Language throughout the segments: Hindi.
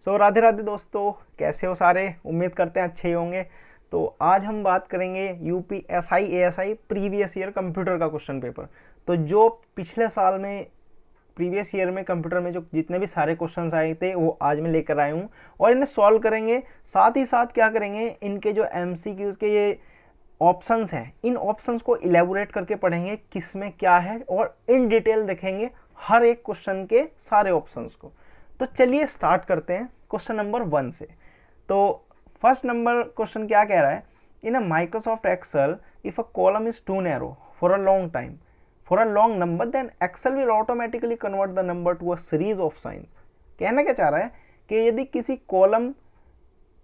राधे राधे दोस्तों, कैसे हो सारे? उम्मीद करते हैं अच्छे ही होंगे। तो आज हम बात करेंगे UPSI ASI previous year computer का क्वेश्चन पेपर। तो जो पिछले साल में प्रीवियस ईयर में कंप्यूटर में जो जितने भी सारे क्वेश्चंस आए थे वो आज मैं लेकर आया हूँ और इन्हें सॉल्व करेंगे। साथ ही साथ क्या करेंगे, इनके जो एमसीक्यूज के ये ऑप्शंस हैं, इन ऑप्शंस को इलेबोरेट करके पढ़ेंगे किस में क्या है और इन डिटेल देखेंगे हर एक क्वेश्चन के सारे ऑप्शंस को। तो चलिए स्टार्ट करते हैं क्वेश्चन नंबर 1 से। तो फर्स्ट नंबर क्वेश्चन क्या कह रहा है, in a Microsoft Excel if a column is too narrow for a long time for a long number then Excel will automatically convert the number to a series of signs. कहना क्या चाह रहा है कि यदि किसी कॉलम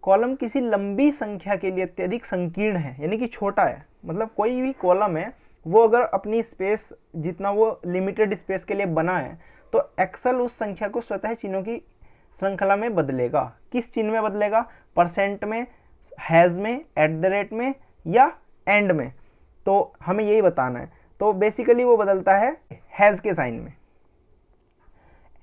कॉलम किसी लंबी संख्या के लिए अत्यधिक संकीर्ण है, यानी कि छोटा है, मतलब कोई भी कॉलम है वो अगर अपनी स्पेस जितना वो लिमिटेड स्पेस के लिए बना है तो एक्सेल उस संख्या को स्वतः चिन्हों की श्रृंखला में बदलेगा। किस चिन्ह में बदलेगा? परसेंट में, हैज में, एट द रेट में या एंड में। तो हमें यही बताना है। तो बेसिकली वो बदलता है हैज के साइन में।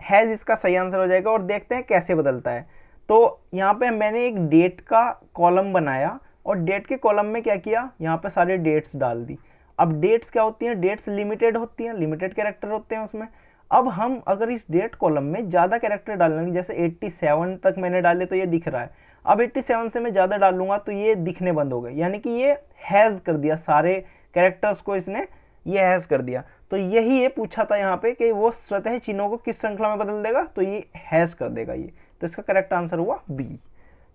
हैज इसका सही आंसर हो जाएगा और देखते हैं कैसे बदलता है। तो यहाँ पे मैंने एक डेट का कॉलम बनाया और डेट के कॉलम में क्या किया, यहाँ पे सारे डेट्स डाल दी। अब डेट्स क्या होती हैं? डेट्स लिमिटेड होती हैं, लिमिटेड कैरेक्टर होते हैं उसमें। अब हम अगर इस डेट कॉलम में ज़्यादा कैरेक्टर डालेंगे, जैसे 87 तक मैंने डाले तो ये दिख रहा है, अब 87 से मैं ज़्यादा डालूंगा तो ये दिखने बंद हो गए, यानी कि ये हैज़ कर दिया, सारे कैरेक्टर्स को इसने ये हैज़ कर दिया। तो यही ये पूछा था यहाँ पे कि वो स्वतः चिन्हों को किस श्रृंखला में बदल देगा, तो ये हैज़ कर देगा ये। तो इसका करेक्ट आंसर हुआ बी।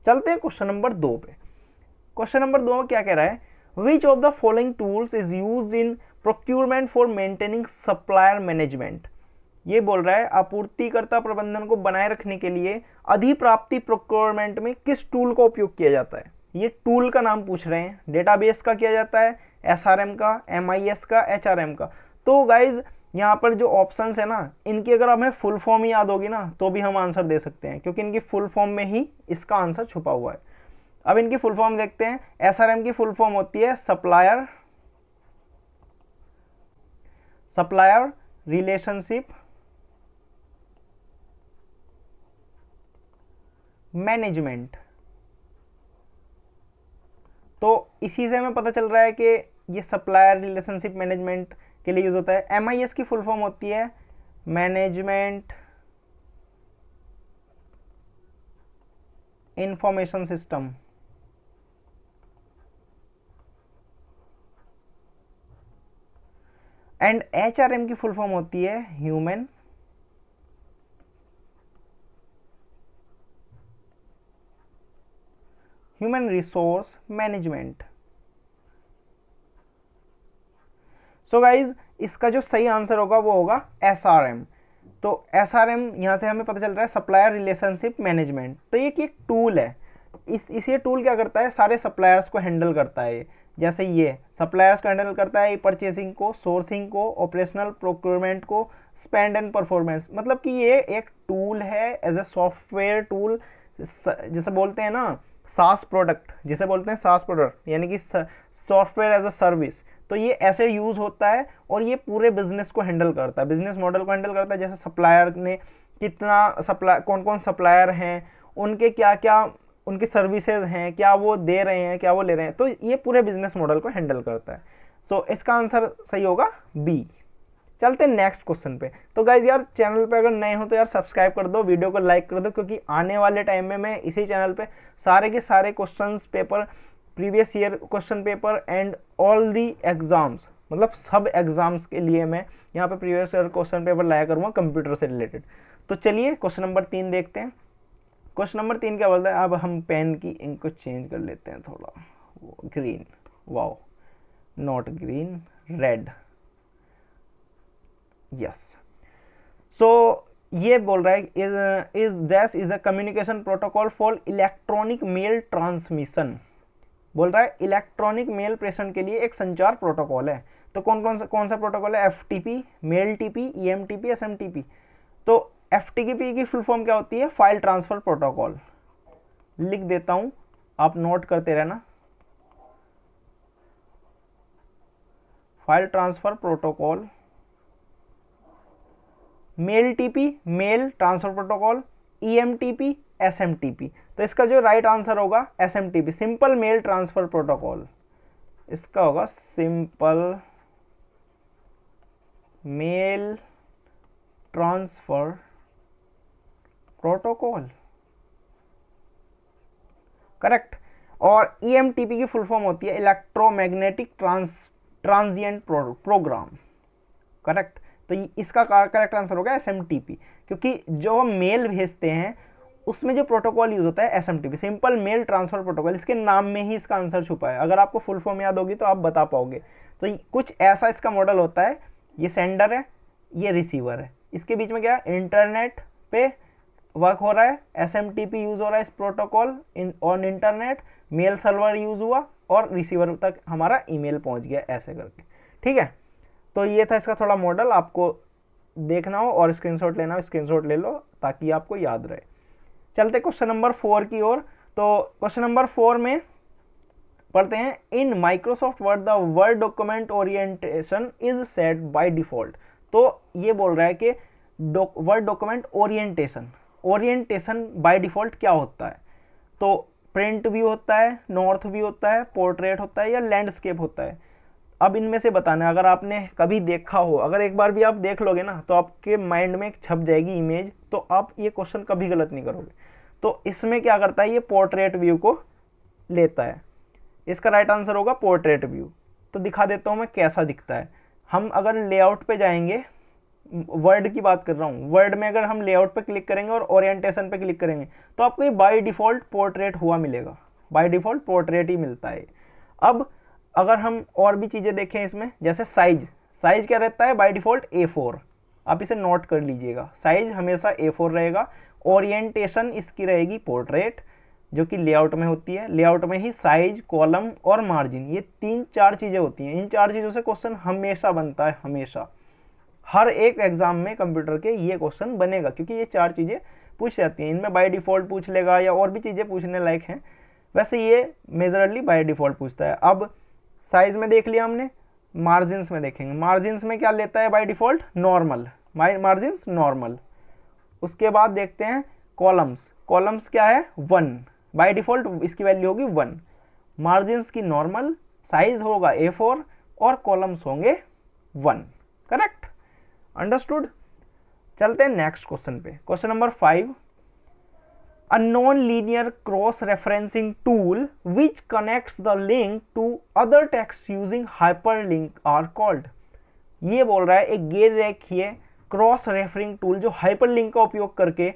चलते हैं क्वेश्चन नंबर 2 पे। क्वेश्चन नंबर 2 में क्या कह रहा है, विच of the following tools is used in procurement for maintaining supplier management. ये बोल रहा है आपूर्तिकर्ता प्रबंधन को बनाए रखने के लिए अधिप्राप्ति प्रोक्योरमेंट में किस टूल का उपयोग किया जाता है। ये टूल का नाम पूछ रहे हैं। डेटाबेस का किया जाता है, एसआरएम का, एमआईएस का, एचआरएम का। तो गाइज यहाँ पर जो ऑप्शंस है ना, इनकी अगर हमें फुल फॉर्म ही याद होगी ना तो भी हम आंसर दे सकते हैं, क्योंकि इनकी फुल फॉर्म में ही इसका आंसर छुपा हुआ है। अब इनकी फुल फॉर्म देखते हैं। एसआरएम की फुल फॉर्म होती है सप्लायर सप्लायर रिलेशनशिप मैनेजमेंट। तो इसी से हमें पता चल रहा है कि ये सप्लायर रिलेशनशिप मैनेजमेंट के लिए यूज होता है। एमआईएस की फुल फॉर्म होती है management information system. And HRM की फुल फॉर्म होती है human resource management. So guys इसका जो सही आंसर होगा वो होगा एसआरएम। तो एसआरएम यहाँ से हमें पता चल रहा है सप्लायर रिलेशनशिप मैनेजमेंट। तो ये एक टूल है। इस टूल क्या करता है, सारे सप्लायर्स को हैंडल करता है। जैसे ये सप्लायर्स को हैंडल करता है, परचेसिंग को, सोर्सिंग को, ऑपरेशनल प्रोक्योरमेंट को, स्पेंड एंड परफॉर्मेंस। मतलब कि ये एक टूल है एज ए सॉफ्टवेयर टूल। जैसे बोलते हैं ना सास प्रोडक्ट, जिसे बोलते हैं सास प्रोडक्ट, यानी कि सॉफ्टवेयर एज अ सर्विस। तो ये ऐसे यूज होता है और ये पूरे बिजनेस को हैंडल करता है, बिजनेस मॉडल को हैंडल करता है। जैसे सप्लायर ने कितना सप्लाई, कौन कौन सप्लायर हैं, उनके क्या क्या उनकी सर्विसेज हैं, क्या वो दे रहे हैं, क्या वो ले रहे हैं। तो ये पूरे बिजनेस मॉडल को हैंडल करता है। सो इसका आंसर सही होगा बी। चलते हैं नेक्स्ट क्वेश्चन पे। तो गाइज यार चैनल पे अगर नए हो तो यार सब्सक्राइब कर दो, वीडियो को लाइक कर दो, क्योंकि आने वाले टाइम में मैं इसी चैनल पे सारे के सारे question paper, previous year question paper and all the exams, मतलब सब एग्जाम्स के लिए मैं यहाँ पे प्रीवियस ईयर क्वेश्चन पेपर लाया करूँगा कंप्यूटर से रिलेटेड। तो चलिए क्वेश्चन नंबर 3 देखते हैं। क्वेश्चन नंबर 3 क्या बोलता है, अब हम पेन की इंक को चेंज कर लेते हैं थोड़ा, green, wow, not green, red, yes. So ये बोल रहा है is dash is a communication protocol for electronic mail transmission. बोल रहा है इलेक्ट्रॉनिक मेल प्रेषण के लिए एक संचार प्रोटोकॉल है। तो कौन सा प्रोटोकॉल है? FTP, mail TP, EMTP, SMTP. तो एफटीपी की फुल फॉर्म क्या होती है? File transfer protocol. लिख देता हूं, आप नोट करते रहना। File transfer protocol, mail TP, mail transfer protocol, EMTP, SMTP। तो इसका जो राइट आंसर होगा SMTP, simple mail transfer protocol. इसका होगा simple mail transfer protocol, correct. और EMTP की फुल फॉर्म होती है इलेक्ट्रोमैग्नेटिक ट्रांजिएंट प्रोग्राम, करेक्ट। तो इसका करेक्ट आंसर होगा SMTP, क्योंकि जो हम मेल भेजते हैं उसमें जो प्रोटोकॉल यूज होता है SMTP, simple mail transfer protocol. इसके नाम में ही इसका आंसर छुपा है। अगर आपको फुल फॉर्म याद होगी तो आप बता पाओगे। तो कुछ ऐसा इसका मॉडल होता है, ये सेंडर है, ये रिसीवर है, इसके बीच में क्या है, इंटरनेट पे वर्क हो रहा है, SMTP यूज हो रहा है इस protocol on internet, mail server use हुआ और रिसीवर तक हमारा ईमेल पहुंच गया, ऐसे करके, ठीक है। तो ये था इसका थोड़ा मॉडल, आपको देखना हो और स्क्रीनशॉट लेना हो स्क्रीनशॉट ले लो ताकि आपको याद रहे। चलते क्वेश्चन नंबर 4 की ओर। तो क्वेश्चन नंबर 4 में पढ़ते हैं, in Microsoft word the word document orientation is set by default. तो ये बोल रहा है कि word document orientation by default क्या होता है। तो प्रिंट व्यू होता है, नॉर्थ व्यू होता है, पोर्ट्रेट होता है या लैंडस्केप होता है। अब इनमें से बताना है, अगर आपने कभी देखा हो, अगर एक बार भी आप देख लोगे ना तो आपके माइंड में छप जाएगी इमेज, तो आप ये क्वेश्चन कभी गलत नहीं करोगे। तो इसमें क्या करता है, ये पोर्ट्रेट व्यू को लेता है। इसका राइट आंसर होगा पोर्ट्रेट व्यू। तो दिखा देता हूं मैं कैसा दिखता है। हम अगर लेआउट पे जाएंगे, वर्ड की बात कर रहा हूँ, वर्ड में अगर हम लेआउट पे क्लिक करेंगे और ओरिएंटेशन पे क्लिक करेंगे तो आपको ये बाय डिफॉल्ट पोर्ट्रेट हुआ मिलेगा, बाय डिफॉल्ट पोर्ट्रेट ही मिलता है। अब अगर हम और भी चीजें देखें इसमें, जैसे साइज क्या रहता है बाय डिफॉल्ट A4, आप इसे नोट कर लीजिएगा, साइज हमेशा A4 रहेगा। ओरिएंटेशन इसकी रहेगी पोर्ट्रेट, जो कि लेआउट में होती है। लेआउट में ही साइज, कॉलम और मार्जिन, ये 3-4 चीजें होती हैं। इन 4 चीजों से क्वेश्चन हमेशा बनता है, हमेशा हर एक एग्जाम में कंप्यूटर के ये क्वेश्चन बनेगा, क्योंकि ये 4 चीजें पूछ जाती हैं। इनमें बाय डिफॉल्ट पूछ लेगा या और भी चीजें पूछने लायक हैं, वैसे ये मेजरली बाय डिफॉल्ट पूछता है। अब साइज में देख लिया हमने, मार्जिन्स में देखेंगे। मार्जिन्स में क्या लेता है by default, normal, margins normal. उसके बाद देखते हैं कॉलम्स क्या है 1, बाय डिफॉल्ट इसकी वैल्यू होगी 1। मार्जिन्स की नॉर्मल, साइज होगा A4 और कॉलम्स होंगे 1, करेक्ट, अंडरस्टूड। चलते हैं नेक्स्ट क्वेश्चन पे, question number 5। A non-linear cross-referencing tool which connects the link to other text using hyperlink are called। ये बोल रहा है एक गैर रेखीय क्रॉस रेफरिंग टूल जो हाइपरलिंक का उपयोग करके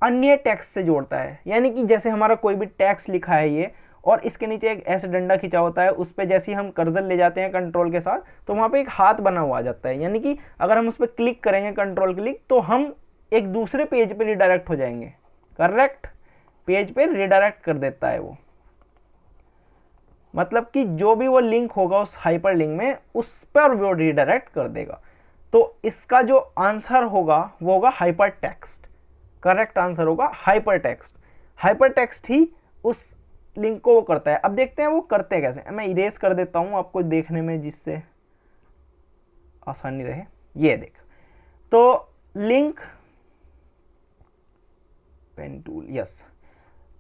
अन्य टेक्स्ट से जोड़ता है। यानी कि जैसे हमारा कोई भी टेक्स्ट लिखा है ये, और इसके नीचे एक ऐसे डंडा खिंचा होता है, उस पर जैसे ही हम कर्सर ले जाते हैं कंट्रोल के साथ तो वहां पे एक हाथ बना हुआ आ जाता है। यानी कि अगर हम उस पर क्लिक करेंगे कंट्रोल क्लिक तो हम एक दूसरे पेज पे रिडायरेक्ट हो जाएंगे, करेक्ट, पेज पे रिडायरेक्ट कर देता है वो। मतलब कि जो भी वो लिंक होगा उस हाइपर लिंक में, उस पर वो रिडायरेक्ट कर देगा। तो इसका जो आंसर होगा वो होगा हाइपर टेक्स्ट, करेक्ट आंसर होगा हाइपर टेक्स्ट। हाइपर टेक्स्ट ही उस लिंक को वो करता है। अब देखते हैं वो करते कैसे। मैं इरेज कर देता हूं आपको देखने में जिससे आसानी रहे। ये देख, तो लिंक पेन टूल, यस।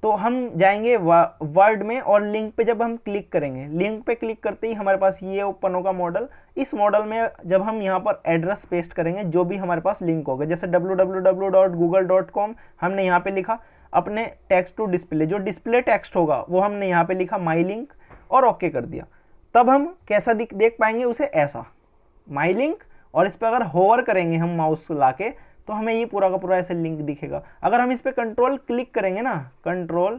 तो हम जाएंगे वर्ड में और लिंक पे जब हम क्लिक करेंगे, लिंक पे क्लिक करते ही हमारे पास ये ओपन होगा मॉडल। इस मॉडल में जब हम यहाँ पर एड्रेस पेस्ट करेंगे जो भी हमारे पास लिंक होगा, जैसे www.google.com हमने यहाँ पे लिखा, अपने टेक्स्ट टू डिस्प्ले, जो डिस्प्ले टेक्स्ट होगा वो हमने यहाँ पे लिखा माई लिंक और ओके कर दिया। तब हम कैसा देख पाएंगे उसे, ऐसा माई लिंक, और इस पर अगर होवर करेंगे हम माउस ला के तो हमें ये पूरा का पूरा ऐसे लिंक दिखेगा। अगर हम इस पे कंट्रोल क्लिक करेंगे ना, कंट्रोल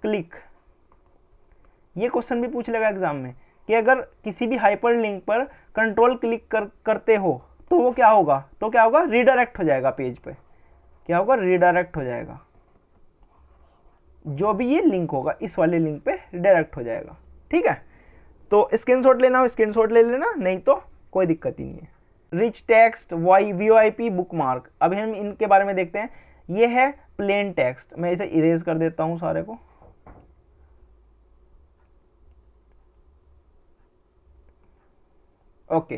क्लिक, ये क्वेश्चन भी पूछ लेगा एग्जाम में कि अगर किसी भी हाइपर लिंक पर कंट्रोल क्लिक करते हो तो वो क्या होगा, तो क्या होगा, रीडायरेक्ट हो जाएगा पेज पे। क्या होगा, रीडायरेक्ट हो जाएगा। जो भी ये लिंक होगा इस वाले लिंक पे रिडायरेक्ट हो जाएगा, ठीक है। तो स्क्रीनशॉट लेना हो स्क्रीनशॉट ले लेना, नहीं तो कोई दिक्कत ही नहीं है। रिच टेक्स्ट, वीओआईपी, बुकमार्क, अभी हम इनके बारे में देखते हैं। ये है प्लेन टेक्स्ट, मैं इसे इरेज कर देता हूं सारे को। ओके,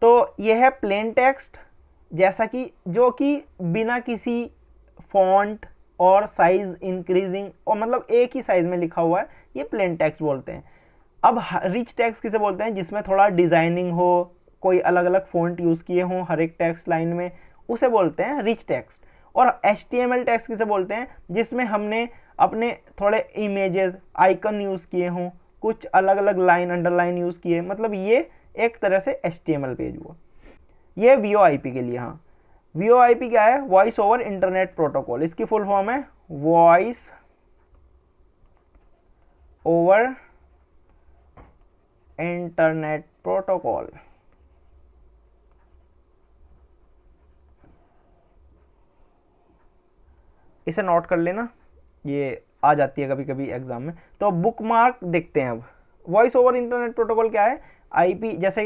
तो ये है प्लेन टेक्स्ट, जैसा कि जो कि बिना किसी फॉन्ट और साइज इंक्रीजिंग, और मतलब एक ही साइज में लिखा हुआ है, ये प्लेन टेक्स्ट बोलते हैं। अब रिच टेक्स्ट किसे बोलते हैं, जिसमें थोड़ा डिजाइनिंग हो, कोई अलग अलग फॉन्ट यूज किए हों हर एक टेक्स्ट लाइन में, उसे बोलते हैं रिच टेक्स्ट। और HTML टेक्स्ट किसे बोलते हैं, जिसमें हमने अपने थोड़े इमेजेस आइकन यूज किए हों, कुछ अलग अलग लाइन अंडरलाइन यूज किए, मतलब ये एक तरह से HTML पेज हुआ। ये VoIP के लिए। हाँ, VoIP क्या है, वॉइस ओवर इंटरनेट प्रोटोकॉल, इसकी फुल फॉर्म है वॉइस ओवर इंटरनेट प्रोटोकॉल। इसे नोट कर लेना, ये आ जाती है कभी कभी एग्जाम में। तो बुकमार्क देखते हैं अब। वॉइस ओवर इंटरनेट प्रोटोकॉल क्या है, आईपी, जैसे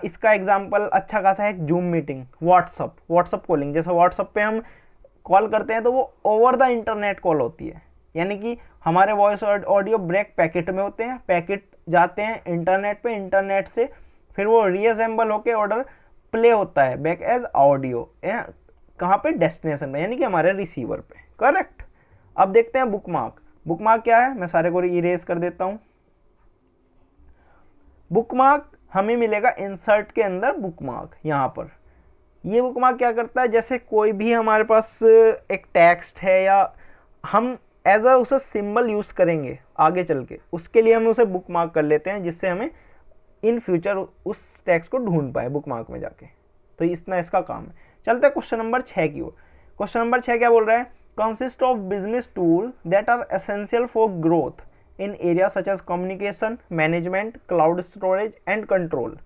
इसका एग्जांपल अच्छा खासा है जूम मीटिंग, व्हाट्सअप कॉलिंग। जैसे व्हाट्सअप पे हम कॉल करते हैं तो वो ओवर द इंटरनेट कॉल होती है, यानी कि हमारे वॉइस और ऑडियो ब्रेक पैकेट में होते हैं, पैकेट जाते हैं इंटरनेट पे, इंटरनेट से फिर वो रीअसेंबल होके ऑर्डर प्ले होता है बैक एज ऑडियो, कहाँ पे, डेस्टिनेशन में, यानी कि हमारे रिसीवर पे। करेक्ट। अब देखते हैं बुकमार्क। बुकमार्क क्या है, मैं सारे को इरेज कर देता हूं। बुकमार्क हमें मिलेगा इंसर्ट के अंदर बुकमार्क, यहां पर। ये बुकमार्क क्या करता है, जैसे कोई भी हमारे पास एक टेक्स्ट है या हम एज अ उसे सिंबल यूज करेंगे आगे चल के, उसके लिए हम उसे बुकमार्क कर लेते हैं, जिससे हमें इन फ्यूचर उस टेक्स्ट को ढूंढ पाए बुकमार्क में जाके। तो इतना इसका काम है। चलते हैं क्वेश्चन नंबर 6 की ओर। क्वेश्चन नंबर 6 क्या बोल रहा है, consist of business tool that are essential for growth in area such as communication, management, cloud storage and control.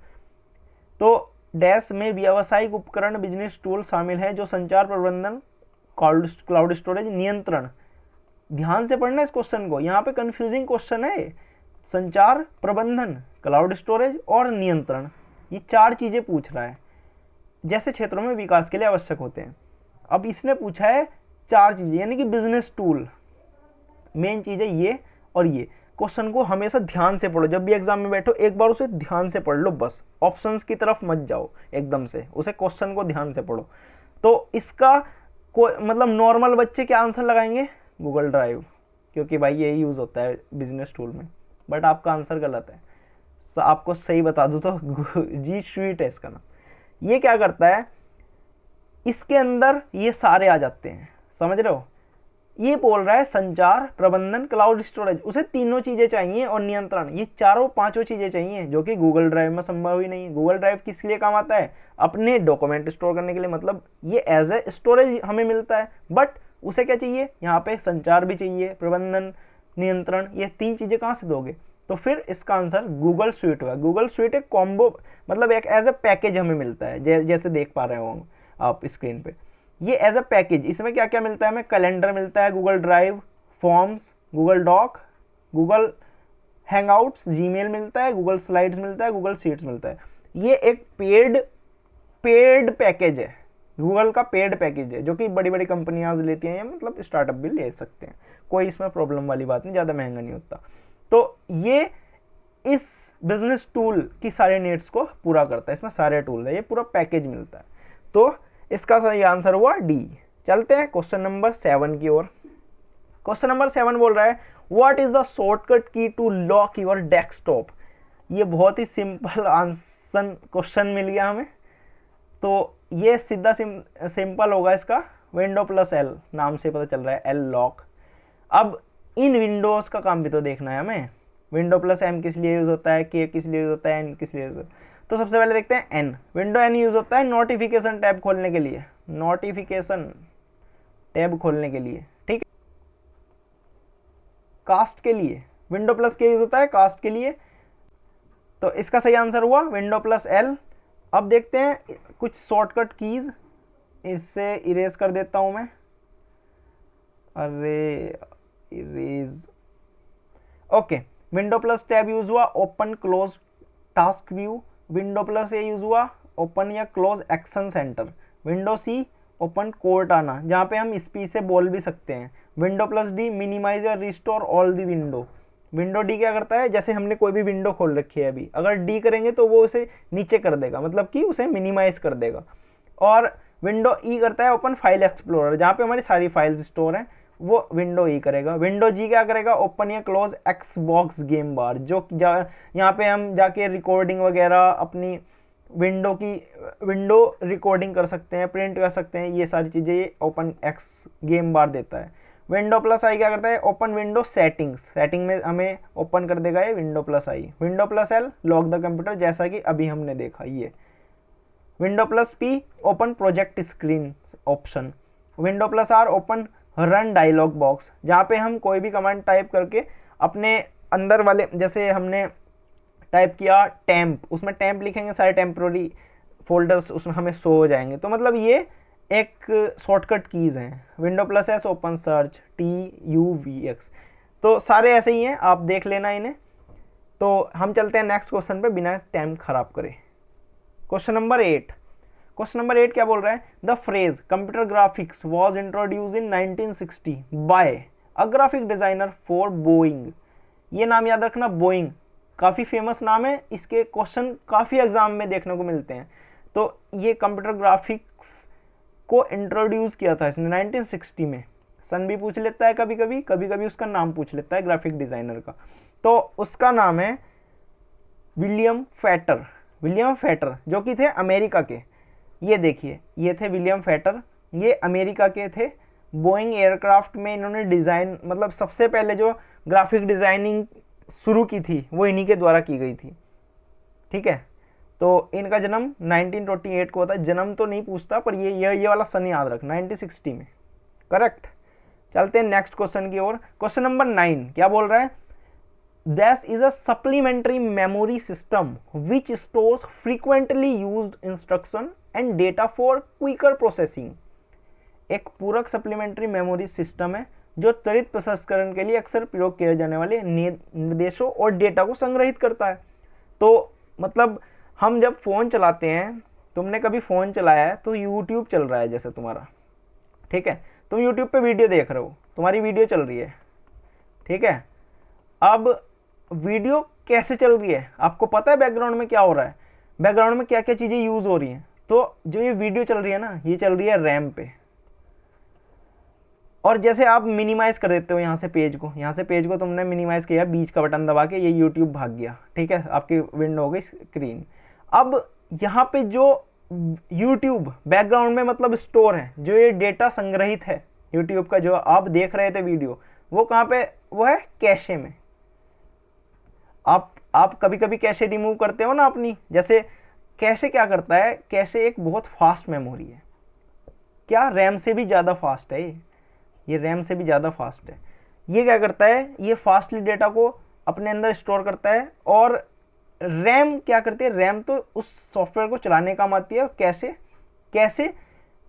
तो डैश में व्यावसायिक उपकरण बिजनेस टूल शामिल है जो संचार प्रबंधन, क्लाउड स्टोरेज, नियंत्रण। ध्यान से पढ़ना इस क्वेश्चन को, यहाँ पे कंफ्यूजिंग क्वेश्चन है। संचार प्रबंधन, क्लाउड स्टोरेज और नियंत्रण, ये 4 चीजें पूछ रहा है, जैसे क्षेत्रों में विकास के लिए आवश्यक होते हैं। अब इसने पूछा है 4 चीजें, यानी कि बिजनेस टूल, मेन चीज है ये और ये। क्वेश्चन को हमेशा ध्यान से पढ़ो, जब भी एग्जाम में बैठो एक बार उसे ध्यान से पढ़ लो, बस ऑप्शंस की तरफ मत जाओ एकदम से, उसे क्वेश्चन को ध्यान से पढ़ो। तो इसका मतलब नॉर्मल बच्चे क्या आंसर लगाएंगे, गूगल ड्राइव, क्योंकि भाई यही यूज होता है बिजनेस टूल में। बट आपका आंसर गलत है, तो आपको सही बता दूं तो जी स्वीट है इसका नाम। ये क्या करता है, इसके अंदर ये सारे आ जाते हैं, समझ रहे हो। ये बोल रहा है संचार प्रबंधन, क्लाउड स्टोरेज, उसे तीनों चीजें चाहिए और नियंत्रण, ये चारों पांचों चीजें चाहिए, जो कि गूगल ड्राइव में संभव ही नहीं है। गूगल ड्राइव किस लिए काम आता है, अपने डॉक्यूमेंट स्टोर करने के लिए, मतलब ये एज ए स्टोरेज हमें मिलता है। बट उसे क्या चाहिए, यहाँ पे संचार भी चाहिए, प्रबंधन, नियंत्रण, ये 3 चीजें कहाँ से दोगे। तो फिर इसका आंसर गूगल स्वीट हुआ। गूगल स्वीट एक कॉम्बो, मतलब एक एज ए पैकेज हमें मिलता है, जैसे देख पा रहे हो आप स्क्रीन पे, ये एज अ पैकेज। इसमें क्या क्या मिलता है हमें, कैलेंडर मिलता है, Google drive, forms, Google doc, Google hangouts, Gmail मिलता है, गूगल स्लाइड्स मिलता है, गूगल शीट्स मिलता है। ये एक पेड पैकेज है, गूगल का पेड पैकेज है, जो कि बड़ी बड़ी कंपनियां लेती हैं, मतलब स्टार्टअप भी ले सकते हैं, कोई इसमें प्रॉब्लम वाली बात नहीं, ज़्यादा महंगा नहीं होता। तो ये इस बिजनेस टूल की सारे नीड्स को पूरा करता है, इसमें सारे टूल है, ये पूरा पैकेज मिलता है। तो इसका सही आंसर हुआ डी। चलते हैं क्वेश्चन नंबर 7 की ओर। क्वेश्चन नंबर 7 बोल रहा है व्हाट इज द शॉर्टकट की टू लॉक योर डेस्कटॉप। ये बहुत ही सिंपल आंसर क्वेश्चन मिल गया हमें, तो ये सीधा सिंपल होगा इसका, विंडो प्लस एल, नाम से पता चल रहा है एल लॉक। अब इन विंडोज का काम भी तो देखना है हमें, विंडो प्लस एम किस लिए यूज होता है, के किस लिए यूज होता है, एन किस लिए यूज होता है। तो सबसे पहले देखते हैं एन। विंडो एन यूज होता है नोटिफिकेशन टैब खोलने के लिए, नोटिफिकेशन टैब खोलने के लिए, ठीक है। कास्ट के लिए विंडो प्लस के यूज होता है, कास्ट के लिए। तो इसका सही आंसर हुआ विंडो प्लस एल। अब देखते हैं कुछ शॉर्टकट कीज, इससे इरेज कर देता हूं मैं, अरे erase, okay. Window plus tab use हुआ, open close task view. Window plus A use हुआ, ओपन या close action centre. Window C, open Cortana, जहाँ पे हम स्पीच से बोल भी सकते हैं। विंडो प्लस डी, मिनिमाइज या restore all the window. Window D क्या करता है, जैसे हमने कोई भी विंडो खोल रखी है अभी, अगर डी करेंगे तो वो उसे नीचे कर देगा, मतलब कि उसे मिनिमाइज कर देगा। और विंडो ई करता है ओपन फाइल एक्सप्लोरर, जहाँ पे हमारी सारी फाइल्स स्टोर हैं वो विंडो ई करेगा। विंडो जी क्या करेगा, ओपन या क्लोज एक्सबॉक्स गेम बार, जो यहाँ पे हम जाके रिकॉर्डिंग वगैरह अपनी विंडो रिकॉर्डिंग कर सकते हैं, प्रिंट कर सकते हैं, ये सारी चीज़ें ये ओपन एक्स गेम बार देता है। विंडो प्लस आई क्या करता है, ओपन विंडो सेटिंग्स, सेटिंग में हमें ओपन कर देगा ये window plus I. Window plus L lock the computer, जैसा कि अभी हमने देखा ये। Window plus P open project screen option. Window plus R open run dialog box, जहाँ पे हम कोई भी कमांड टाइप करके अपने अंदर वाले, जैसे हमने टाइप किया टेम्प, उसमें टेम्प लिखेंगे, सारे टेम्प्रोरी फोल्डर्स उसमें हमें शो हो जाएंगे। तो मतलब ये एक शॉर्टकट कीज हैं। Window plus S open search TUVX, तो सारे ऐसे ही हैं, आप देख लेना इन्हें। तो हम चलते हैं नेक्स्ट क्वेश्चन पे बिना टाइम खराब करे। Question number 8। क्वेश्चन नंबर 8 क्या बोल रहा है, the phrase computer graphics was introduce in 1960 by a graphic designer for Boeing. ये नाम याद रखना, बोइंग काफ़ी फेमस नाम है, इसके क्वेश्चन काफ़ी एग्जाम में देखने को मिलते हैं। तो ये कंप्यूटर ग्राफिक्स को इंट्रोड्यूस किया था इसने 1960 में। सन भी पूछ लेता है कभी कभी, कभी कभी उसका नाम पूछ लेता है ग्राफिक डिजाइनर का। तो उसका नाम है विलियम फैटर। विलियम फैटर जो कि थे अमेरिका के, ये देखिए ये थे विलियम फैटर, ये अमेरिका के थे। बोइंग एयरक्राफ्ट में इन्होंने डिज़ाइन, मतलब सबसे पहले जो ग्राफिक डिज़ाइनिंग शुरू की थी वो इन्हीं के द्वारा की गई थी। ठीक है, तो इनका जन्म 1928 को होता है। जन्म तो नहीं पूछता, पर ये वाला सन याद रख, 1960 में। करेक्ट। चलते हैं नेक्स्ट क्वेश्चन की ओर। क्वेश्चन नंबर 9 क्या बोल रहा है, This is a supplementary memory system which stores frequently used instruction and data for quicker processing। एक पूरक सप्लीमेंट्री मेमोरी सिस्टम है जो त्वरित प्रसंस्करण के लिए अक्सर प्रयोग किए जाने वाले निर्देशों और डेटा को संग्रहित करता है। तो मतलब हम जब फ़ोन चलाते हैं, तुमने कभी फ़ोन चलाया है तो यूट्यूब चल रहा है जैसे तुम्हारा, ठीक है, तुम यूट्यूब पे वीडियो देख रहे हो, तुम्हारी वीडियो चल रही है, ठीक है। अब वीडियो कैसे चल रही है, आपको पता है बैकग्राउंड में क्या हो रहा है, बैकग्राउंड में क्या क्या चीज़ें यूज़ हो रही हैं। तो जो ये वीडियो चल रही है ना, ये चल रही है रैम पे। और जैसे आप मिनिमाइज़ कर देते हो यहाँ से पेज को तुमने मिनिमाइज़ किया बीच का बटन दबा के, ये यूट्यूब भाग गया, ठीक है, आपकी विंडो हो गई स्क्रीन। अब यहाँ पे जो यूट्यूब बैकग्राउंड में मतलब स्टोर है, जो ये डेटा संग्रहित है यूट्यूब का, जो आप देख रहे थे वीडियो, वो कहाँ पे, वो है कैशे में। आप कभी कभी कैशे रिमूव करते हो ना अपनी, जैसे कैशे क्या करता है, कैशे एक बहुत फास्ट मेमोरी है, क्या रैम से भी ज़्यादा फास्ट है ये रैम से भी ज़्यादा फास्ट है। ये क्या करता है, ये फास्टली डेटा को अपने अंदर स्टोर करता है। और रैम क्या करती है, रैम तो उस सॉफ्टवेयर को चलाने काम आती है। कैसे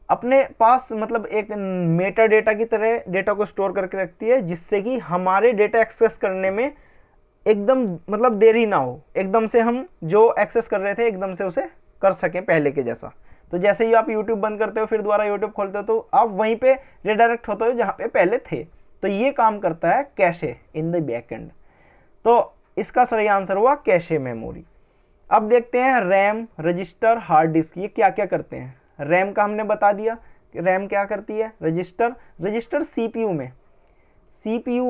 अपने पास मतलब एक मेटा डेटा की तरह डेटा को स्टोर करके रखती है, जिससे कि हमारे डेटा एक्सेस करने में एकदम मतलब देरी ना हो, एकदम से हम जो एक्सेस कर रहे थे एकदम से उसे कर सकें पहले के जैसा। तो जैसे ही आप यूट्यूब बंद करते हो फिर दोबारा यूट्यूब खोलते हो, तो आप वहीं पे रिडायरेक्ट होते हो जहाँ पे पहले थे। तो ये काम करता है cache in the back and. तो इसका सही आंसर हुआ कैशे मेमोरी। अब देखते हैं रैम, रजिस्टर, हार्ड डिस्क, ये क्या क्या करते हैं। रैम का हमने बता दिया कि रैम क्या करती है। रजिस्टर सीपीयू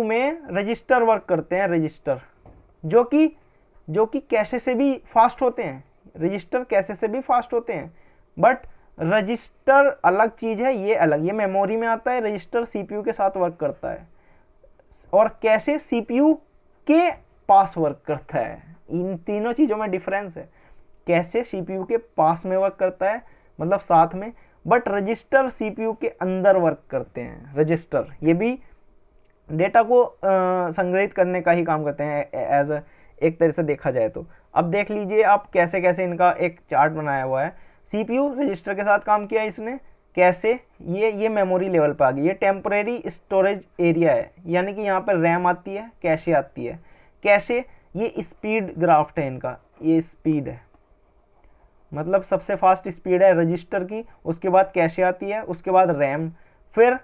में रजिस्टर वर्क करते हैं, रजिस्टर जो कि कैशे से भी फास्ट होते हैं। रजिस्टर कैशे से भी फास्ट होते हैं, बट रजिस्टर अलग चीज़ है, ये अलग, ये मेमोरी में आता है। रजिस्टर सीपीयू के साथ वर्क करता है और कैशे सीपीयू के पास वर्क करता है। इन तीनों चीज़ों में डिफरेंस है। कैशे सीपीयू के पास में वर्क करता है, मतलब साथ में, बट रजिस्टर सीपीयू के अंदर वर्क करते हैं। रजिस्टर ये भी डेटा को संग्रहित करने का ही काम करते हैं, एज एक तरह से देखा जाए तो। अब देख लीजिए आप कैसे कैसे इनका एक चार्ट बनाया हुआ है। सीपीयू रजिस्टर के साथ काम किया इसने, कैसे ये मेमोरी लेवल पर आ गई। ये टेम्परेरी स्टोरेज एरिया है, यानी कि यहाँ पर रैम आती है, कैशे आती है। कैशे ये स्पीड ग्राफ्ट है इनका, ये स्पीड है, मतलब सबसे फास्ट स्पीड है रजिस्टर की, उसके बाद कैशे आती है, उसके बाद रैम, फिर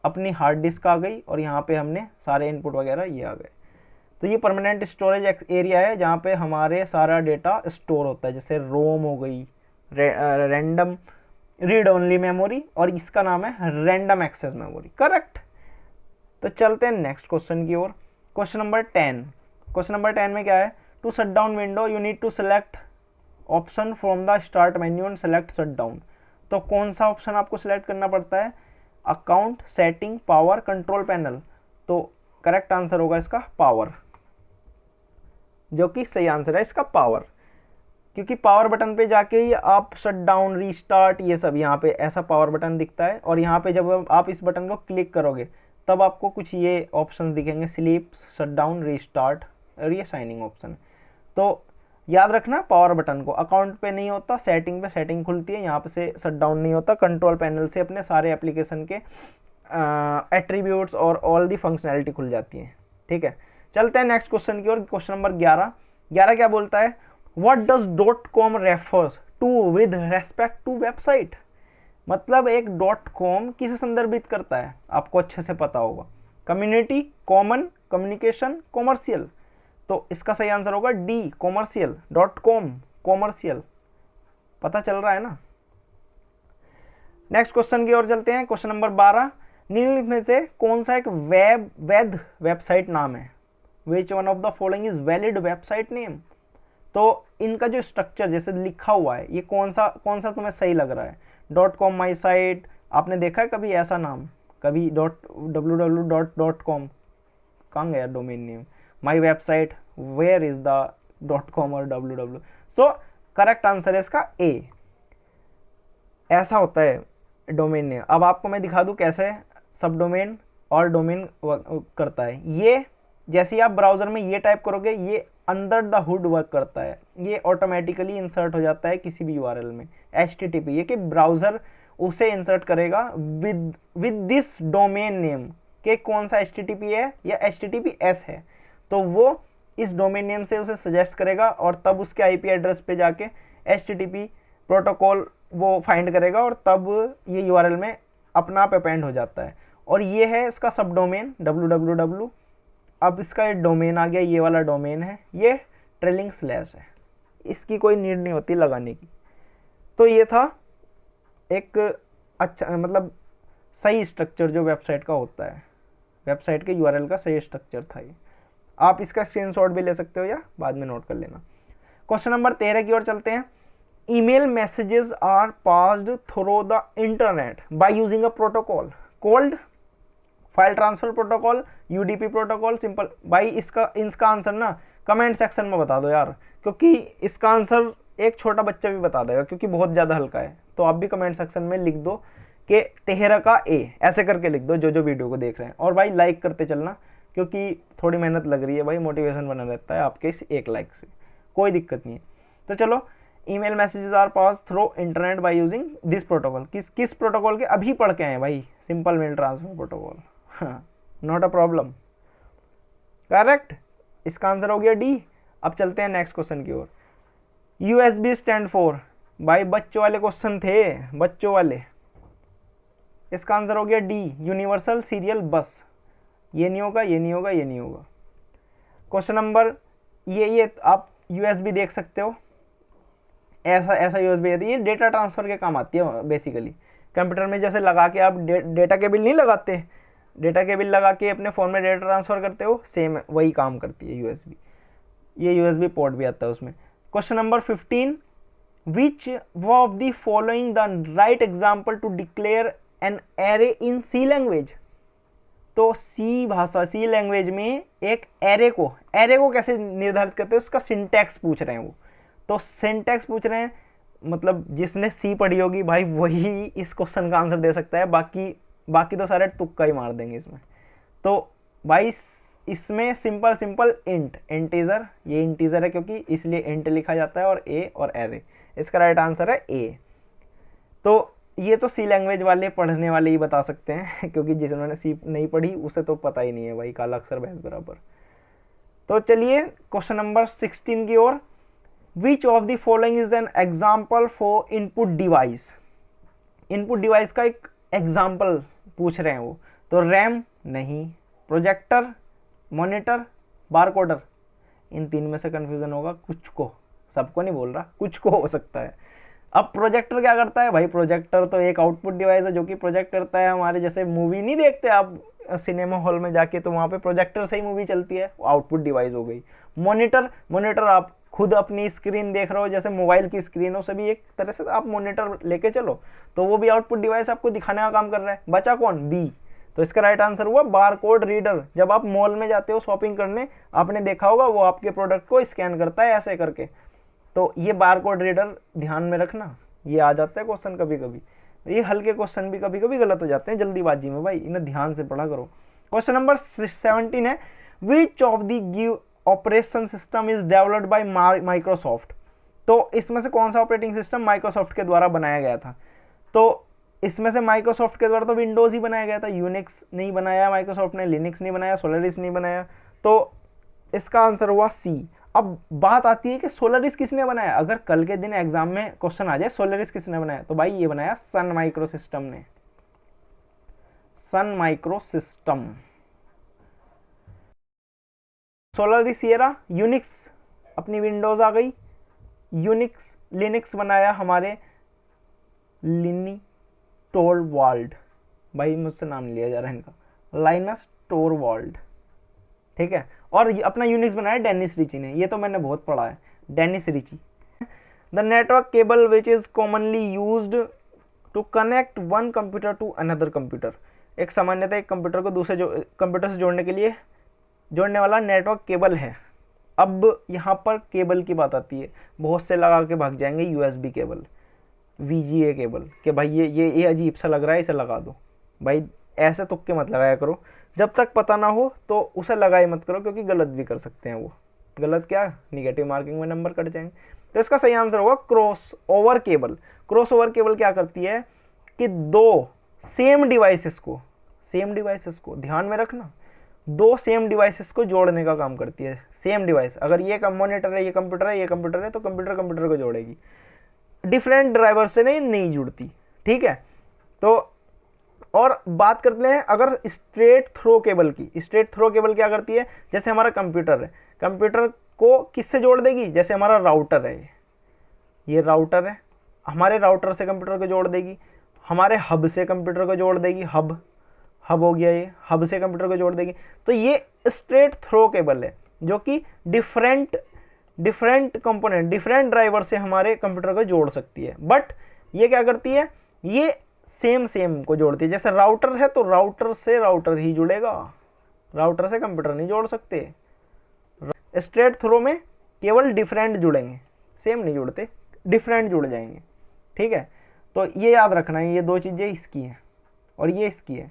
अपनी हार्ड डिस्क आ गई, और यहाँ पे हमने सारे इनपुट वगैरह ये आ गए। तो ये परमानेंट स्टोरेज एरिया है जहाँ पे हमारे सारा डेटा स्टोर होता है, जैसे रोम हो गई, रैंडम रीड ओनली मेमोरी, और इसका नाम है रैंडम एक्सेस मेमोरी। करेक्ट। तो चलते हैं नेक्स्ट क्वेश्चन की ओर। Question number 10। क्वेश्चन नंबर 10 में क्या है, to shut down window you need to select option from the start menu and select shut down. तो कौन सा ऑप्शन आपको सिलेक्ट करना पड़ता है, account, setting, power, control panel. तो करेक्ट आंसर होगा इसका पावर, जो कि सही आंसर है इसका पावर, क्योंकि पावर बटन पे जाके ही आप शट डाउन, रीस्टार्ट, ये सब यहाँ पे ऐसा पावर बटन दिखता है। और यहाँ पे जब आप इस बटन को क्लिक करोगे तब आपको कुछ ये ऑप्शंस दिखेंगे, स्लीप, शट डाउन, रीस्टार्ट, और ये साइनिंग ऑप्शन। तो याद रखना पावर बटन को, अकाउंट पे नहीं होता, सेटिंग पे सेटिंग खुलती है, यहाँ पे से शट डाउन नहीं होता, कंट्रोल पैनल से अपने सारे एप्लीकेशन के एट्रीब्यूट्स और ऑल दी फंक्शनैलिटी खुल जाती है। ठीक है, चलते हैं नेक्स्ट क्वेश्चन की ओर। Question number 11। 11 क्या बोलता है, what does .com refers to with respect to website. मतलब एक .com किसे संदर्भित करता है, आपको अच्छे से पता होगा, कम्युनिटी, कॉमन, कम्युनिकेशन, कॉमर्शियल। तो इसका सही आंसर होगा डी, कॉमर्शियल। .com कॉमर्शियल, पता चल रहा है ना। नेक्स्ट क्वेश्चन की ओर चलते हैं। Question number 12। निम्नलिखित में से कौन सा एक वैध वेबसाइट नाम है, which one of the following is valid website name. तो इनका जो स्ट्रक्चर जैसे लिखा हुआ है, ये कौन सा तुम्हें सही लग रहा है। .com माई साइट, आपने देखा है कभी ऐसा नाम, कभी www.com, कहाँ गया domain name, my website, where is the .com और www। सो करेक्ट आंसर है इसका ए, ऐसा होता है डोमेन नेम। अब आपको मैं दिखा दूं कैसे सब डोमेन और डोमेन करता है। ये जैसे ही आप ब्राउजर में ये टाइप करोगे, ये अंडर द हुड वर्क करता है, ये ऑटोमेटिकली इंसर्ट हो जाता है किसी भी यूआरएल में। HTTP, ये कि ब्राउजर उसे इंसर्ट करेगा विद दिस डोमेन नेम के कौन सा HTTP है या HTTPS है, तो वो इस डोमेन नेम से उसे सजेस्ट करेगा और तब उसके IP एड्रेस पे जाके HTTP प्रोटोकॉल वो फाइंड करेगा और तब ये यूआरएल में अपना आप अपेंड हो जाता है। और ये है इसका सब डोमेन www। अब इसका ये डोमेन आ गया, ये वाला डोमेन है, ये ट्रेलिंग स्लैश है, इसकी कोई नीड नहीं होती लगाने की। तो ये था एक अच्छा मतलब सही स्ट्रक्चर जो वेबसाइट का होता है, वेबसाइट के यूआरएल का सही स्ट्रक्चर था ये। आप इसका स्क्रीनशॉट भी ले सकते हो या बाद में नोट कर लेना। क्वेश्चन नंबर 13 की ओर चलते हैं। Email messages are passed through the internet by using a protocol called file transfer protocol, UDP protocol, simple. भाई इसका आंसर ना कमेंट सेक्शन में बता दो यार, क्योंकि इसका आंसर एक छोटा बच्चा भी बता देगा, क्योंकि बहुत ज़्यादा हल्का है। तो आप भी कमेंट सेक्शन में लिख दो कि 13 का ए, ऐसे करके लिख दो जो वीडियो को देख रहे हैं। और भाई लाइक करते चलना, क्योंकि थोड़ी मेहनत लग रही है भाई, मोटिवेशन बना रहता है आपके इस एक लाइक से, कोई दिक्कत नहीं है। तो चलो, email messages are pass through internet by using this protocol, किस प्रोटोकॉल के अभी पढ़ के आए भाई, simple mail transfer protocol, not a problem. Correct, इसका आंसर हो गया डी। अब चलते हैं नेक्स्ट क्वेश्चन की ओर। USB स्टैंड फॉर, भाई बच्चों वाले क्वेश्चन थे, बच्चों वाले। इसका आंसर हो गया डी, यूनिवर्सल सीरियल बस। ये नहीं होगा, ये नहीं होगा, ये नहीं होगा। क्वेश्चन नंबर ये आप USB देख सकते हो, ऐसा USB है, ये डेटा ट्रांसफर के काम आती है बेसिकली। कंप्यूटर में जैसे लगा के आप डेटा केबल नहीं लगाते, डेटा केबल लगा के अपने फ़ोन में डेटा ट्रांसफ़र करते हो, सेम वही काम करती है USB। ये USB पोर्ट भी आता है उसमें। Question number 15। Which of the following the right example to declare an array in C language. तो C भाषा, C लैंग्वेज में एक एरे को कैसे निर्धारित करते हैं, उसका सिंटैक्स पूछ रहे हैं वो। तो सिंटैक्स पूछ रहे हैं, मतलब जिसने C पढ़ी होगी भाई वही इस क्वेश्चन का आंसर दे सकता है, बाकी तो सारे तुक्का ही मार देंगे इसमें। तो भाई इसमें सिंपल इंटीजर, ये इंटीजर है क्योंकि इसलिए इंट लिखा जाता है, और ए और एरे, इसका राइट आंसर है ए। तो ये तो C लैंग्वेज वाले पढ़ने वाले ही बता सकते हैं, क्योंकि जिन्होंने C नहीं पढ़ी उसे तो पता ही नहीं है भाई, काला अक्षर भैंस बराबर। तो चलिए क्वेश्चन नंबर 16 की ओर। Which of the following is an example for input device. Input device का एक एग्जाम्पल पूछ रहे हैं वो। तो रैम नहीं, प्रोजेक्टर, मॉनिटर, बारकोडर, इन तीन में से कंफ्यूजन होगा कुछ को, सबको नहीं बोल रहा, कुछ को हो सकता है। अब प्रोजेक्टर क्या करता है भाई, प्रोजेक्टर तो एक आउटपुट डिवाइस है जो कि प्रोजेक्ट करता है हमारे, जैसे मूवी नहीं देखते आप सिनेमा हॉल में जाके, तो वहाँ पे प्रोजेक्टर से ही मूवी चलती है, आउटपुट डिवाइस हो गई। मॉनिटर, मॉनिटर आप खुद अपनी स्क्रीन देख रहे हो, जैसे मोबाइल की स्क्रीन हो, सभी एक तरह से आप मॉनिटर लेके चलो, तो वो भी आउटपुट डिवाइस आपको दिखाने का काम कर रहा है। बचा कौन, बी। तो इसका राइट आंसर हुआ बार कोड रीडर। जब आप मॉल में जाते हो शॉपिंग करने, आपने देखा होगा वो आपके प्रोडक्ट को स्कैन करता है ऐसे करके, तो ये बार कोड रीडर ध्यान में रखना, ये आ जाता है क्वेश्चन कभी कभी। ये हल्के क्वेश्चन भी कभी कभी गलत हो जाते हैं जल्दीबाजी में भाई, इन्हें ध्यान से पढ़ा करो। क्वेश्चन नंबर 17 है, विच of the give operation system is developed by Microsoft. तो इसमें से कौन सा ऑपरेटिंग सिस्टम माइक्रोसॉफ्ट के द्वारा बनाया गया था। तो इसमें से माइक्रोसॉफ्ट के द्वारा तो विंडोज ही बनाया गया था, यूनिक्स नहीं बनाया माइक्रोसॉफ्ट ने, लिनक्स नहीं बनाया, सोलारिस नहीं बनाया, तो इसका आंसर हुआ सी। अब बात आती है कि सोलारिस किसने बनाया, अगर कल के दिन एग्जाम में क्वेश्चन आ जाए सोलारिस किसने बनाया, तो भाई ये बनाया सन माइक्रो सिस्टम ने, सन माइक्रो सिस्टम। सोलारिस ये रहा, यूनिक्स अपनी विंडोज आ गई, यूनिक्स, लिनक्स बनाया हमारे लिनी टोरवाल्ड, भाई मुझसे नाम लिया जा रहा है इनका, लाइनस टोरवाल्ड, ठीक है। और अपना यूनिक्स बनाया डेनिस रिची ने, ये तो मैंने बहुत पढ़ा है, Dennis Ritchie. The network cable which is commonly used to connect one computer to another computer. एक सामान्यतः एक कंप्यूटर को दूसरे कंप्यूटर से जोड़ने के लिए जोड़ने वाला नेटवर्क केबल है। अब यहाँ पर केबल की बात आती है, बहुत से लगा के भाग जाएंगे यूएसबी केबल, वीजीए केबल, कि भाई ये अजीब सा लग रहा है इसे लगा दो। भाई ऐसे तुक्के मत लगाया करो, जब तक पता ना हो तो उसे लगाए मत करो, क्योंकि गलत भी कर सकते हैं वो। गलत क्या, निगेटिव मार्किंग में नंबर कट जाएंगे। तो इसका सही आंसर होगा cross over cable. Cross over cable क्या करती है कि दो सेम डिवाइसेस को ध्यान में रखना, दो सेम डिवाइसेस को जोड़ने का काम करती है। सेम डिवाइस, अगर ये मॉनिटर है, ये कंप्यूटर है, ये कंप्यूटर है, तो कंप्यूटर कंप्यूटर को जोड़ेगी, डिफरेंट ड्राइवर से नहीं जुड़ती, ठीक है। तो और बात करते हैं अगर स्ट्रेट थ्रो केबल की। स्ट्रेट थ्रो केबल क्या करती है, जैसे हमारा कंप्यूटर है, कंप्यूटर को किससे जोड़ देगी, जैसे हमारा राउटर है, ये राउटर है, हमारे राउटर से कंप्यूटर को जोड़ देगी, हमारे हब से कंप्यूटर को जोड़ देगी, हब हो गया, ये हब से कंप्यूटर को जोड़ देगी। तो ये स्ट्रेट थ्रो केबल है जो कि डिफरेंट कंपोनेंट, डिफरेंट ड्राइवर से हमारे कंप्यूटर को जोड़ सकती है। बट ये क्या करती है, ये सेम को जोड़ती है। जैसे राउटर है तो राउटर से राउटर ही जुड़ेगा, राउटर से कंप्यूटर नहीं जोड़ सकते। स्ट्रेट थ्रो में केवल डिफरेंट जुड़ेंगे, सेम नहीं जुड़ते, डिफरेंट जुड़ जाएंगे, ठीक है। तो ये याद रखना है, ये दो चीज़ें इसकी हैं और ये इसकी है।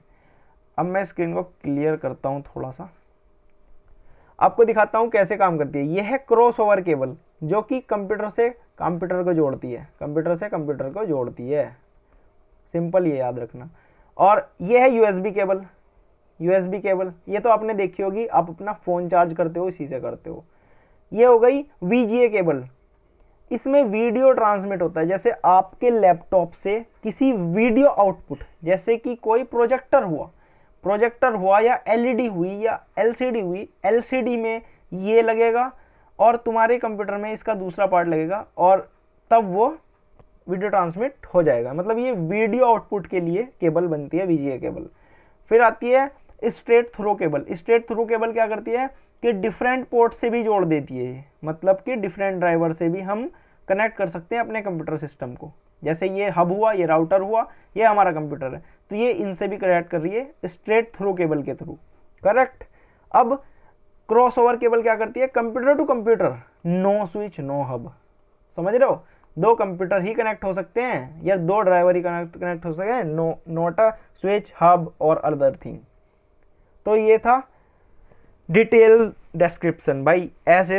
अब मैं स्क्रीन को क्लियर करता हूँ थोड़ा सा, आपको दिखाता हूँ कैसे काम करती है। ये है क्रॉस ओवर केबल जो कि कंप्यूटर से कंप्यूटर को जोड़ती है, कंप्यूटर से कंप्यूटर को जोड़ती है, सिंपल ये याद रखना। और ये है यूएसबी केबल, यूएसबी केबल ये तो आपने देखी होगी, आप अपना फ़ोन चार्ज करते हो इसी से करते हो। ये हो गई वीजीए केबल, इसमें वीडियो ट्रांसमिट होता है, जैसे आपके लैपटॉप से किसी वीडियो आउटपुट, जैसे कि कोई प्रोजेक्टर हुआ या एलईडी हुई या एलसीडी हुई, एलसीडी में ये लगेगा और तुम्हारे कंप्यूटर में इसका दूसरा पार्ट लगेगा और तब वो वीडियो ट्रांसमिट हो जाएगा। मतलब ये वीडियो आउटपुट के लिए केबल बनती है वीजीए केबल। फिर आती है straight through cable. Straight through cable क्या करती है कि डिफरेंट पोर्ट से भी जोड़ देती है, मतलब कि डिफरेंट ड्राइवर से भी हम कनेक्ट कर सकते हैं अपने कंप्यूटर सिस्टम को। जैसे ये हब हुआ, ये राउटर हुआ, ये हमारा कंप्यूटर है, तो ये इनसे भी कनेक्ट कर रही है स्ट्रेट थ्रो केबल के थ्रू, करेक्ट। अब क्रॉस ओवर केबल क्या करती है, computer to computer, no switch no hub, समझ रहे हो, दो कंप्यूटर ही कनेक्ट हो सकते हैं या दो ड्राइवर ही कनेक्ट हो सकते हैं, नॉट अ स्विच हब और अदर थिंग। तो ये था डिटेल डिस्क्रिप्शन। भाई ऐसे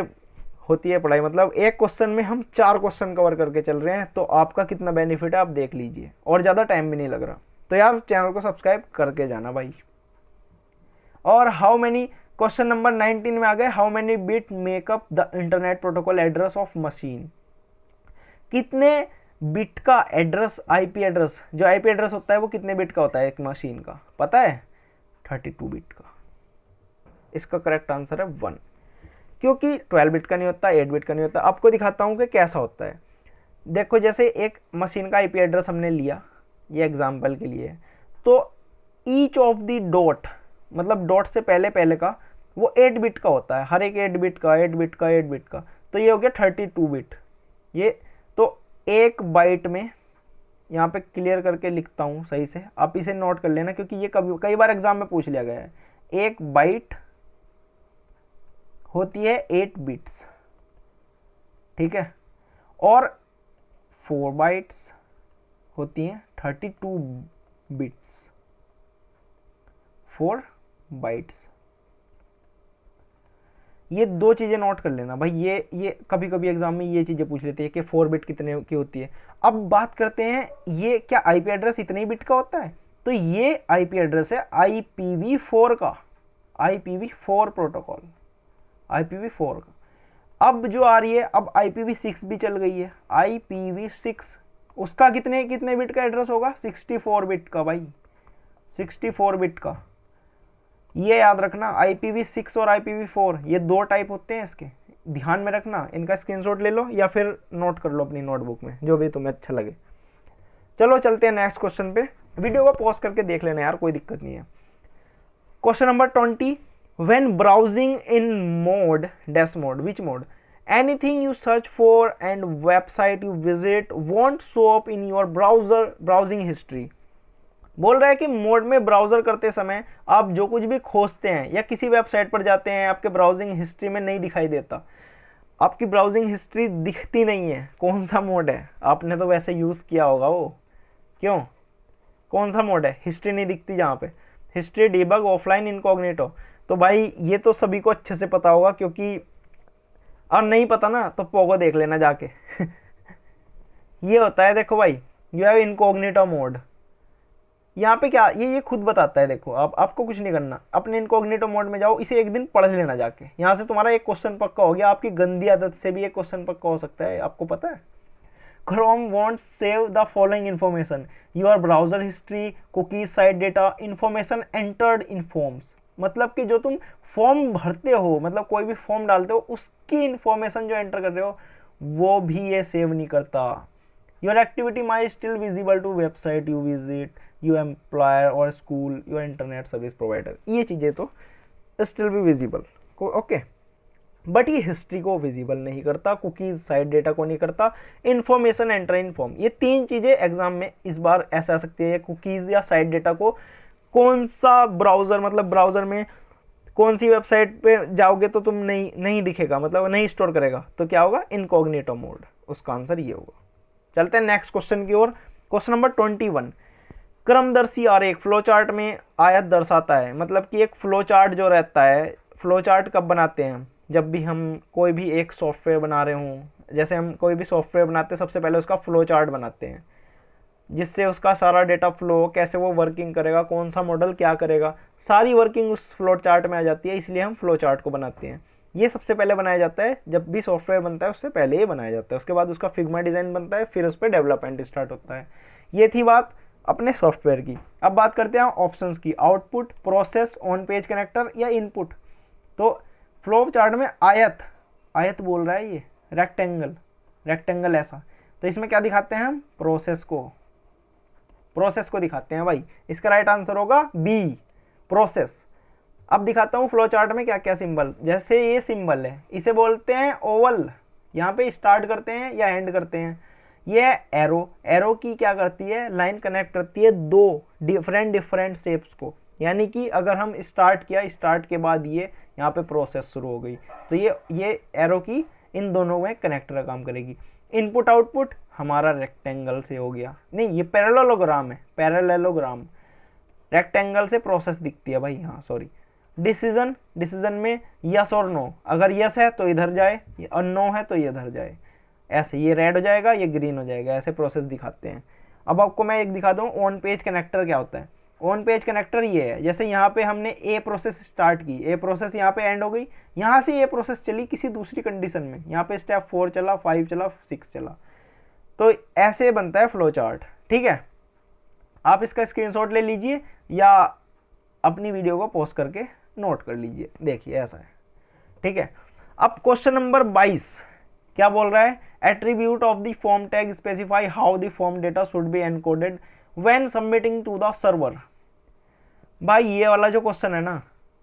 होती है पढ़ाई, मतलब एक क्वेश्चन में हम 4 क्वेश्चन कवर करके चल रहे हैं, तो आपका कितना बेनिफिट है आप देख लीजिए, और ज़्यादा टाइम भी नहीं लग रहा। तो यार चैनल को सब्सक्राइब करके जाना भाई। और हाउ मेनी, क्वेश्चन नंबर 19 में आ गए, how many bit makeup the internet protocol address of machine. कितने बिट का एड्रेस, आईपी एड्रेस, जो आईपी एड्रेस होता है वो कितने बिट का होता है एक मशीन का, पता है, 32 बिट का। इसका करेक्ट आंसर है 1, क्योंकि 12 बिट का नहीं होता, 8 बिट का नहीं होता। आपको दिखाता हूं कि कैसा होता है। देखो जैसे एक मशीन का आईपी एड्रेस हमने लिया, ये एग्जांपल के लिए, तो ईच ऑफ द डॉट, मतलब डॉट से पहले पहले का वो 8 बिट का होता है, हर एक 8 बिट का 8 बिट का 8 बिट का, तो ये हो गया 32 बिट। ये तो एक बाइट में, यहाँ पे क्लियर करके लिखता हूँ सही से, आप इसे नोट कर लेना क्योंकि ये कभी कई बार एग्जाम में पूछ लिया गया है। एक बाइट होती है 8 बिट्स, ठीक है, और 4 बाइट्स होती हैं 32 बिट्स, 4 बाइट्स। ये दो चीजें नोट कर लेना भाई, ये कभी कभी एग्जाम में ये चीजें पूछ लेते हैं कि 4 बिट कितने की होती है। अब बात करते हैं ये क्या आईपी एड्रेस इतने ही बिट का होता है, तो ये आईपी एड्रेस है IPv4 का, IPv4 प्रोटोकॉल, IPv4 का। अब जो आ रही है, अब IPv6 भी चल गई है, IPv6 उसका कितने कितने बिट का एड्रेस होगा, 64 बिट का भाई, 64 बिट का। ये याद रखना, IPv6 और IPv4 ये दो टाइप होते हैं इसके, ध्यान में रखना, इनका स्क्रीनशॉट ले लो या फिर नोट कर लो अपनी नोटबुक में, जो भी तुम्हें अच्छा लगे। चलो चलते हैं नेक्स्ट क्वेश्चन पे, वीडियो को पॉज करके देख लेना यार, कोई दिक्कत नहीं है। Question number 20, when browsing in mode dash mode, which mode anything you search for and website you visit won't show up in your browsing history। बोल रहा है कि मोड में ब्राउजर करते समय आप जो कुछ भी खोजते हैं या किसी वेबसाइट पर जाते हैं, आपके ब्राउजिंग हिस्ट्री में नहीं दिखाई देता, आपकी ब्राउजिंग हिस्ट्री दिखती नहीं है। कौन सा मोड है, आपने तो वैसे यूज किया होगा वो, क्यों, कौन सा मोड है, हिस्ट्री नहीं दिखती जहाँ पे, हिस्ट्री, डीबग, ऑफलाइन, इनकॉग्निटो। तो भाई ये तो सभी को अच्छे से पता होगा, क्योंकि और नहीं पता ना तो पोगो देख लेना जाके ये होता है, देखो भाई, यू हैव इनकॉग्निटो मोड। यहाँ पे क्या, ये खुद बताता है, देखो आपको कुछ नहीं करना, अपने इनकॉग्निटो मोड में जाओ, इसे एक दिन पढ़ लेना जाके, यहाँ से तुम्हारा एक क्वेश्चन पक्का हो गया, आपकी गंदी आदत से भी एक क्वेश्चन पक्का हो सकता है, आपको पता है। Chrome won't save the following information: your browser history, cookies, site data, information entered in forms। मतलब कि जो तुम फॉर्म भरते हो, मतलब कोई भी फॉर्म डालते हो, उसकी इंफॉर्मेशन जो एंटर कर रहे हो वो भी ये सेव नहीं करता। Your activity might still visible to website you visit, you employer और school, your internet service provider, ये चीज़ें तो स्टिल भी विजिबल को, ओके, बट ये हिस्ट्री को विजिबल नहीं करता, कुकीज, साइट डेटा को नहीं करता, इन्फॉर्मेशन एंटर इन फॉर्म। ये तीन चीजें एग्जाम में इस बार ऐसा आ सकती है, कुकीज या साइट डेटा को कौन सा ब्राउजर, मतलब ब्राउजर में कौन सी वेबसाइट पे जाओगे तो तुम नहीं दिखेगा, मतलब नहीं स्टोर करेगा, तो क्या होगा, इनकॉग्निटो मोड, उसका आंसर ये होगा। चलते हैं नेक्स्ट क्वेश्चन की ओर। क्वेश्चन नंबर 21, क्रमदर्शी आरेख फ्लो चार्ट में आयत दर्शाता है। मतलब कि एक फ्लो चार्ट जो रहता है, फ्लो चार्ट कब बनाते हैं, जब भी हम कोई भी एक सॉफ्टवेयर बना रहे हों, जैसे हम कोई भी सॉफ्टवेयर बनाते हैं सबसे पहले उसका फ्लो चार्ट बनाते हैं, जिससे उसका सारा डेटा फ्लो, कैसे वो वर्किंग करेगा, कौन सा मॉडल क्या करेगा, सारी वर्किंग उस फ्लो चार्ट में आ जाती है, इसलिए हम फ्लो चार्ट को बनाते हैं। ये सबसे पहले बनाया जाता है, जब भी सॉफ्टवेयर बनता है उससे पहले ही बनाया जाता है, उसके बाद उसका फिग्मा डिज़ाइन बनता है, फिर उस पर डेवलपमेंट स्टार्ट होता है। ये थी बात अपने सॉफ्टवेयर की। अब बात करते हैं ऑप्शंस की, output, process, on page connector या इनपुट। तो फ्लो चार्ट में आयत बोल रहा है, ये रेक्टेंगल ऐसा, तो इसमें क्या दिखाते हैं हम, प्रोसेस को दिखाते हैं भाई, इसका राइट आंसर होगा बी, प्रोसेस। अब दिखाता हूँ फ्लो चार्ट में क्या क्या सिंबल, जैसे ये सिंबल है, इसे बोलते हैं ओवल, यहाँ पे स्टार्ट करते हैं या एंड करते हैं। ये एरो की क्या करती है, लाइन कनेक्ट करती है दो डिफरेंट शेप्स को, यानी कि अगर हम स्टार्ट किया, स्टार्ट के बाद ये यहाँ पे प्रोसेस शुरू हो गई, तो ये एरो की इन दोनों में कनेक्टर काम करेगी। इनपुट आउटपुट हमारा रेक्टेंगल से हो गया, नहीं ये पैरेललोग्राम है, पैरेललोग्राम, रेक्टेंगल से प्रोसेस दिखती है भाई, हाँ सॉरी। डिसीजन में यस और नो, अगर यस है तो इधर जाए और नो है तो इधर जाए, ऐसे ये रेड हो जाएगा, ये ग्रीन हो जाएगा, ऐसे प्रोसेस दिखाते हैं। अब आपको मैं एक दिखा दूँ ऑन पेज कनेक्टर क्या होता है। ऑन पेज कनेक्टर ये है, जैसे यहाँ पे हमने ए प्रोसेस स्टार्ट की, ए प्रोसेस यहाँ पे एंड हो गई, यहाँ से ये प्रोसेस चली किसी दूसरी कंडीशन में, यहाँ पे स्टेप 4 चला, 5 चला, 6 चला, तो ऐसे बनता है फ्लो चार्ट। ठीक है, आप इसका स्क्रीनशॉट ले लीजिए या अपनी वीडियो को पॉज करके नोट कर लीजिए, देखिए ऐसा है। ठीक है, अब क्वेश्चन नंबर 22, क्या बोल रहा है, attribute of the form tag specify how the form data should be encoded when submitting to the server. भाई ये वाला जो क्वेश्चन है ना,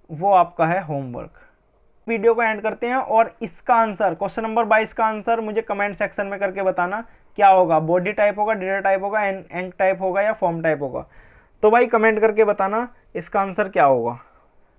वो आपका है होमवर्क। वीडियो को एंड करते हैं और इसका आंसर, क्वेश्चन नंबर 22 का आंसर मुझे कमेंट सेक्शन में करके बताना क्या होगा, बॉडी टाइप होगा, डेटा टाइप होगा, एंक टाइप होगा या फॉर्म टाइप होगा। तो भाई कमेंट करके बताना इसका आंसर क्या होगा।